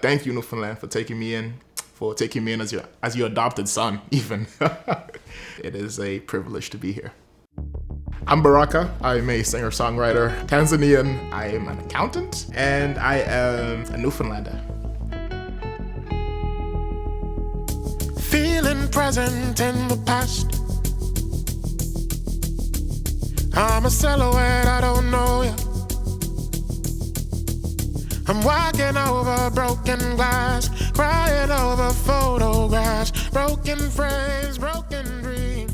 Thank you, Newfoundland, for taking me in as your adopted son, even. It is a privilege to be here. I'm Baraka. I'm a singer-songwriter, Tanzanian. I am an accountant, and I am a Newfoundlander. Feeling present in the past. I'm a silhouette, I don't know ya. I'm walking over broken glass, crying over photographs, broken frames, broken dreams.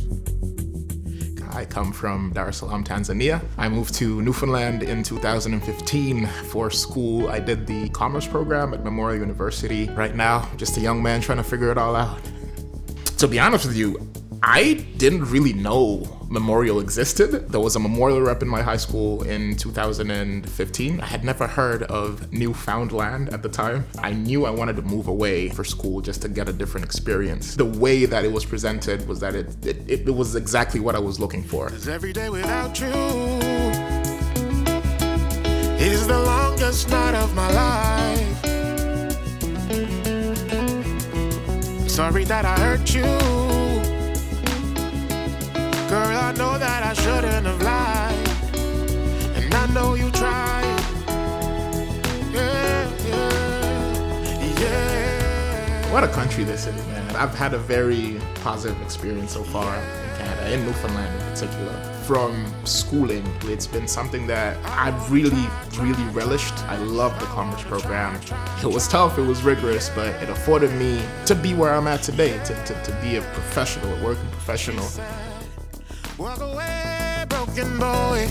I come from Dar es Salaam, Tanzania. I moved to Newfoundland in 2015 for school. I did the commerce program at Memorial University. Right now, just a young man trying to figure it all out. To be honest with you, I didn't really know Memorial existed. There was a Memorial rep in my high school in 2015. I had never heard of Newfoundland at the time. I knew I wanted to move away for school just to get a different experience. The way that it was presented was that it was exactly what I was looking for. 'Cause every day without you is the longest night of my life. Sorry that I hurt you. Girl, I know that I shouldn't have lied, and I know you tried. Yeah, yeah, yeah. What a country this is, man. I've had a very positive experience so far in Canada, in Newfoundland in particular. From schooling, it's been something that I've really relished. I love the commerce program. It was tough, it was rigorous, but it afforded me to be where I'm at today, to be a professional, a working professional. Walk away, broken boy.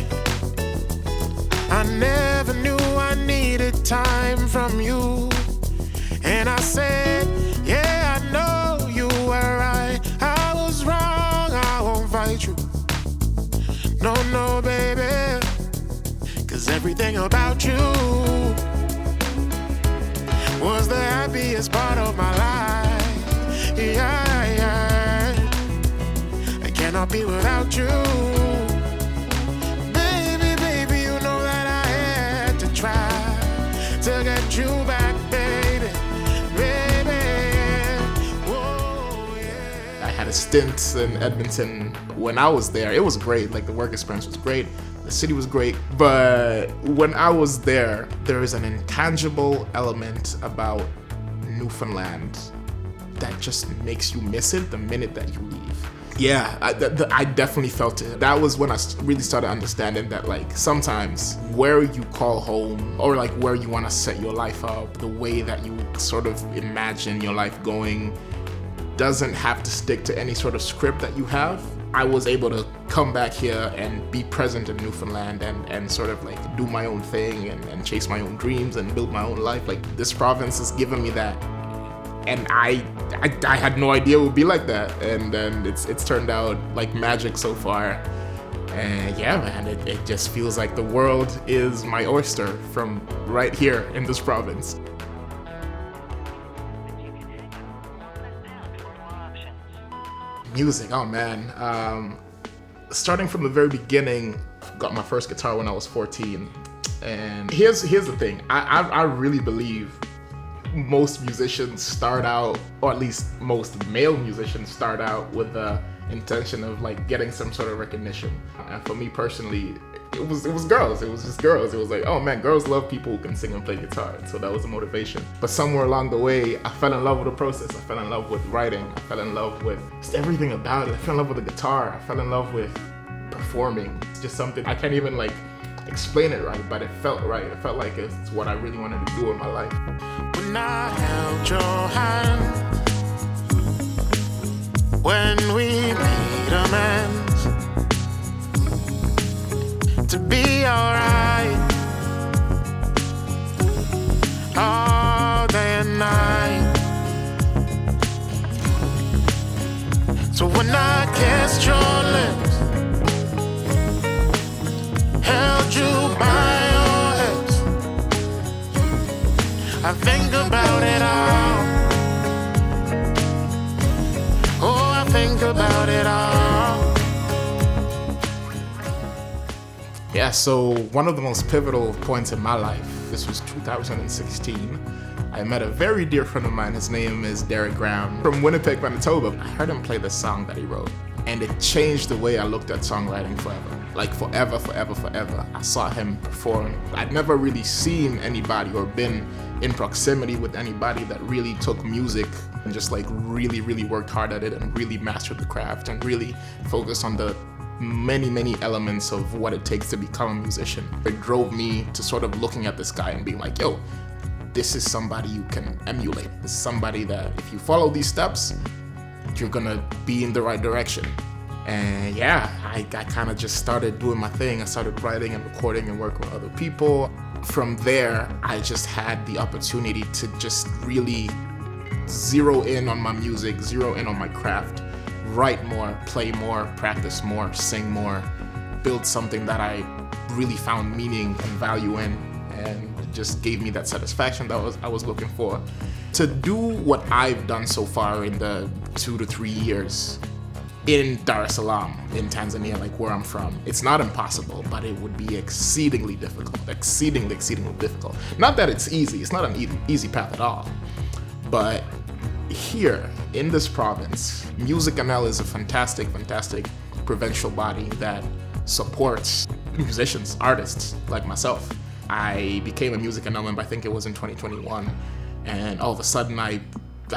I never knew I needed time from you. And I said, yeah, I know you were right. I was wrong, I won't fight you. No, baby. 'Cause everything about you was the happiest part of my life. Yeah. I cannot be without you. Baby, you know that I had to try to get you back, baby. Whoa, yeah. I had a stint in Edmonton when I was there. It was great, like the work experience was great. The city was great, but when I was there, there is an intangible element about Newfoundland that just makes you miss it the minute that you leave. Yeah, I definitely felt it. That was when I really started understanding that, like, sometimes where you call home, or like where you want to set your life up, the way that you sort of imagine your life going, doesn't have to stick to any sort of script that you have. I was able to come back here and be present in Newfoundland and sort of like do my own thing and chase my own dreams and build my own life. Like, this province has given me that. And I had no idea it would be like that, and then it's turned out like magic so far. And yeah, man, it just feels like the world is my oyster from right here in this province. Music, oh man. Starting from the very beginning, got my first guitar when I was 14. And here's the thing, I really believe most musicians start out, or at least most male musicians start out with the intention of like getting some sort of recognition. And for me personally, it was girls. It was just girls. It was like, oh man, girls love people who can sing and play guitar. And so that was the motivation. But somewhere along the way, I fell in love with the process. I fell in love with writing. I fell in love with just everything about it. I fell in love with the guitar. I fell in love with performing. It's just something I can't even like explain it right, but it felt right. It felt like it's what I really wanted to do in my life. When I held your hand, when we made amends to be alright, all day and night. So when I kissed your lips, held you by your hips, I think about it all. Oh, I think about it all. Yeah, so one of the most pivotal points in my life, this was 2016. I met a very dear friend of mine. His name is Derek Graham from Winnipeg, Manitoba. I heard him play this song that he wrote, and it changed the way I looked at songwriting forever. Like forever, forever, forever. I saw him perform. I'd never really seen anybody or been in proximity with anybody that really took music and just like really, really worked hard at it and really mastered the craft and really focused on the many elements of what it takes to become a musician. It drove me to sort of looking at this guy and being like, yo, this is somebody you can emulate. This is somebody that if you follow these steps, you're gonna be in the right direction. And yeah, I kind of just started doing my thing. I started writing and recording and working with other people. From there, I just had the opportunity to just really zero in on my music, zero in on my craft, write more, play more, practice more, sing more, build something that I really found meaning and value in, and just gave me that satisfaction that I was looking for. To do what I've done so far in the 2 to 3 years in Dar es Salaam, in Tanzania, like where I'm from, it's not impossible, but it would be exceedingly difficult, exceedingly difficult. Not that it's easy, it's not an easy path at all, but here in this province, Music NL is a fantastic provincial body that supports musicians, artists like myself. I became a Music NL member, I think it was in 2021, and all of a sudden I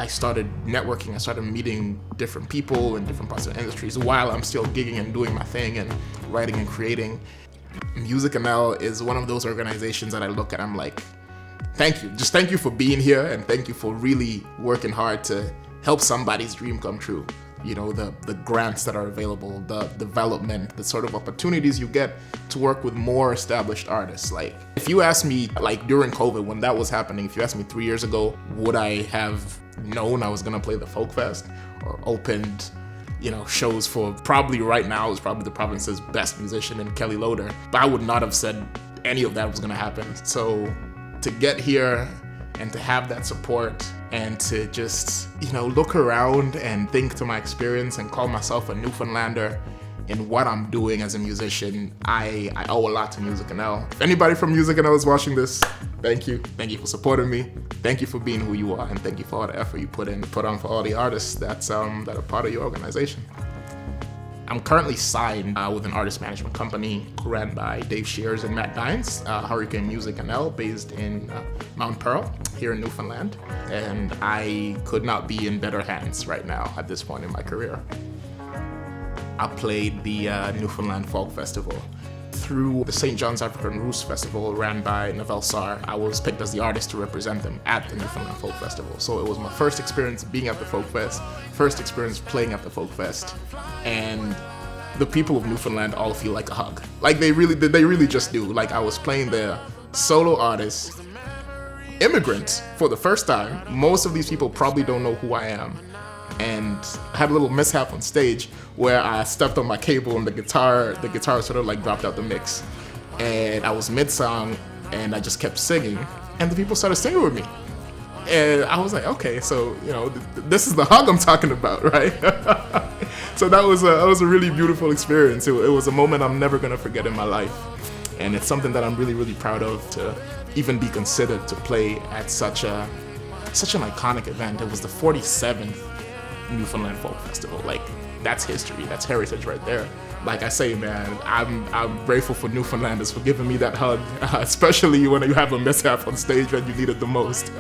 started networking, I started meeting different people in different parts of the industries while I'm still gigging and doing my thing and writing and creating. Music NL is one of those organizations that I look at, I'm like, thank you. Just thank you for being here, and thank you for really working hard to help somebody's dream come true. You know, the grants that are available, the development, the sort of opportunities you get to work with more established artists. Like, if you asked me, like during COVID, when that was happening, if you asked me 3 years ago, would I have known I was gonna play the Folk Fest or opened, you know, shows for probably right now is probably the province's best musician in Kelly Loader, but I would not have said any of that was gonna happen. So to get here and to have that support and to just, you know, look around and think to my experience and call myself a Newfoundlander in what I'm doing as a musician, I owe a lot to Music NL. If anybody from Music NL is watching this, thank you. Thank you for supporting me. Thank you for being who you are, and thank you for all the effort you put on for all the artists that are part of your organization. I'm currently signed with an artist management company ran by Dave Shears and Matt Dines, Hurricane Music NL, based in Mount Pearl here in Newfoundland. And I could not be in better hands right now at this point in my career. I played the Newfoundland Folk Festival. Through the St. John's African Roots Festival ran by Navel Sar, I was picked as the artist to represent them at the Newfoundland Folk Festival. So it was my first experience being at the Folk Fest, first experience playing at the Folk Fest, and the people of Newfoundland all feel like a hug. Like they really just do. Like I was playing the solo artist, immigrant for the first time. Most of these people probably don't know who I am. And I had a little mishap on stage where I stepped on my cable and the guitar sort of like dropped out the mix. And I was mid-song and I just kept singing and the people started singing with me. And I was like, okay, so, you know, this is the hug I'm talking about, right? So that was a really beautiful experience. It was a moment I'm never gonna forget in my life. And it's something that I'm really proud of, to even be considered to play at such an iconic event. It was the 47th Newfoundland Folk Festival. Like, that's history, that's heritage right there. Like I say, man, I'm grateful for Newfoundlanders for giving me that hug, especially when you have a mishap on stage when you need it the most.